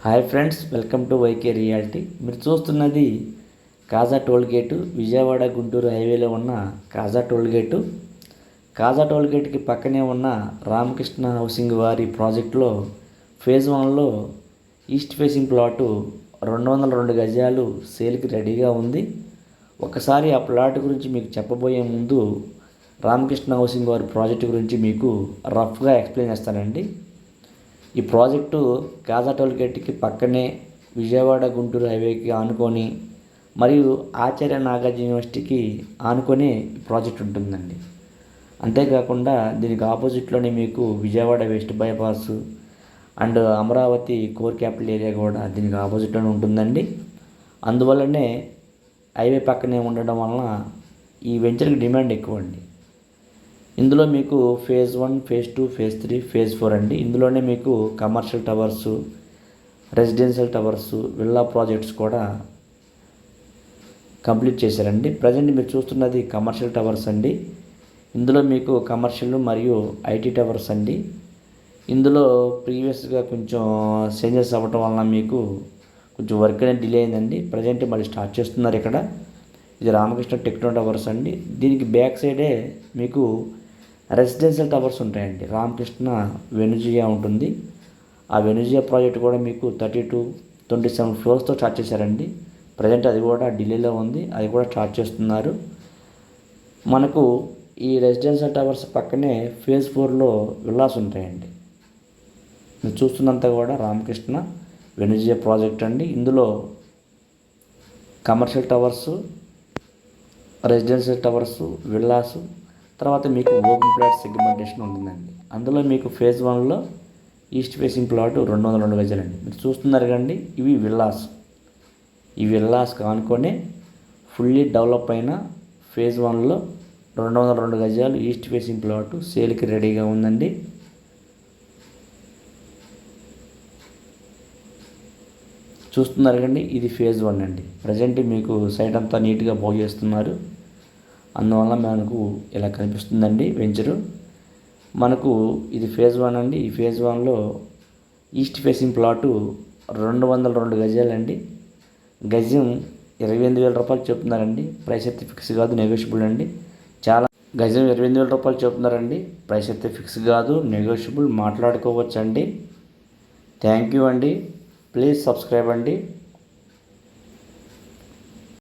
Hi friends, welcome to YK reality. మీరు చూస్తున్నది కాజా tollgate, Vijayawada Guntur హైవేలో ఉన్న కాజా టోల్గేటు. కాజా టోల్గేట్కి పక్కనే ఉన్న రామకృష్ణ హౌసింగ్ వారి ప్రాజెక్టులో ఫేజ్ 1లో ఈస్ట్ ఫేసింగ్ ప్లాటు 202 గజాలు సేల్కి రెడీగా ఉంది. ఒకసారి ఆ ప్లాట్ గురించి మీకు చెప్పబోయే ముందు రామకృష్ణ హౌసింగ్ వారి ప్రాజెక్టు గురించి మీకు రఫ్గా ఎక్స్ప్లెయిన్ చేస్తానండి. ఈ ప్రాజెక్టు కాజా టోల్గేట్కి పక్కనే విజయవాడ గుంటూరు హైవేకి ఆనుకొని మరియు ఆచార్య నాగార్జున యూనివర్సిటీకి ఆనుకొని ప్రాజెక్ట్ ఉంటుందండి. అంతేకాకుండా దీనికి ఆపోజిట్లోనే మీకు Vijayawada west bypass and Amaravati core capital area కూడా దీనికి ఆపోజిట్లోనే ఉంటుందండి. అందువల్లనే హైవే పక్కనే ఉండడం వలన ఈ వెంచర్కి డిమాండ్ ఎక్కువ అండి. ఇందులో మీకు ఫేజ్ 1, ఫేజ్ 2, ఫేజ్ 3, ఫేజ్ 4 అండి. ఇందులోనే మీకు commercial towers, residential towers, villa projects కూడా కంప్లీట్ చేశారండి. ప్రజెంట్ మీరు చూస్తున్నది కమర్షియల్ టవర్స్ అండి. ఇందులో మీకు కమర్షియల్ మరియు ఐటీ టవర్స్ అండి. ఇందులో ప్రీవియస్గా కొంచెం చేంజెస్ అవ్వటం వలన మీకు కొంచెం వర్క్ అనేది డిలే అయిందండి. ప్రజెంట్ మళ్ళీ స్టార్ట్ చేస్తున్నారు ఇక్కడ. ఇది రామకృష్ణ టెక్నో టవర్స్ అండి. దీనికి బ్యాక్ సైడే మీకు రెసిడెన్షియల్ టవర్స్ ఉంటాయండి. రామకృష్ణ వెనుజియా ఉంటుంది. ఆ వెనుజియా ప్రాజెక్ట్ కూడా మీకు 27 ఫ్లోర్స్తో స్టార్ట్ చేశారండి. ప్రజెంట్ అది కూడా ఢిల్లీలో ఉంది. అది కూడా స్టార్ట్ చేస్తున్నారు. మనకు ఈ రెసిడెన్షియల్ టవర్స్ పక్కనే ఫేజ్ 4లో విల్లాస్ ఉంటాయండి. మీరు చూస్తున్నంత కూడా రామకృష్ణ వెనుజియా ప్రాజెక్ట్ అండి. ఇందులో commercial towers, residential towers, villas, తర్వాత మీకు ఓపెన్ ప్లాట్ సెగ్మెంటేషన్ ఉంటుందండి. అందులో మీకు ఫేజ్ 1లో ఈస్ట్ ఫేసింగ్ ప్లాట్ 202 గజాలండి. మీరు చూస్తున్నారు కండి, ఇవి విల్లాస్. ఈ విల్లాస్కి ఆనుకొని ఫుల్లీ డెవలప్ అయిన ఫేజ్ 1లో 202 గజాలు ఈస్ట్ ఫేసింగ్ ప్లాట్ సేల్కి రెడీగా ఉందండి. చూస్తున్నారు కండి, ఇది ఫేజ్ 1 అండి. ప్రజెంట్ మీకు సైట్ అంతా నీట్గా బాగు చేస్తున్నారు. అందువల్ల మనకు ఇలా కనిపిస్తుందండి వెంచరు. మనకు ఇది ఫేజ్ 1 అండి. ఈ ఫేజ్ 1లో ఈస్ట్ ఫేసింగ్ ప్లాటు 202 గజాలండి. గజం 28,000 రూపాయలు చెప్తున్నారండి. ప్రైస్ అయితే ఫిక్స్ కాదు, నెగోషియబుల్ అండి. చాలా గజం 28,000 రూపాయలు చెప్తున్నారండి. ప్రైస్ అయితే ఫిక్స్ కాదు, నెగోషియబుల్, మాట్లాడుకోవచ్చు అండి. థ్యాంక్ యూ అండి. ప్లీజ్ సబ్స్క్రైబ్ అండి.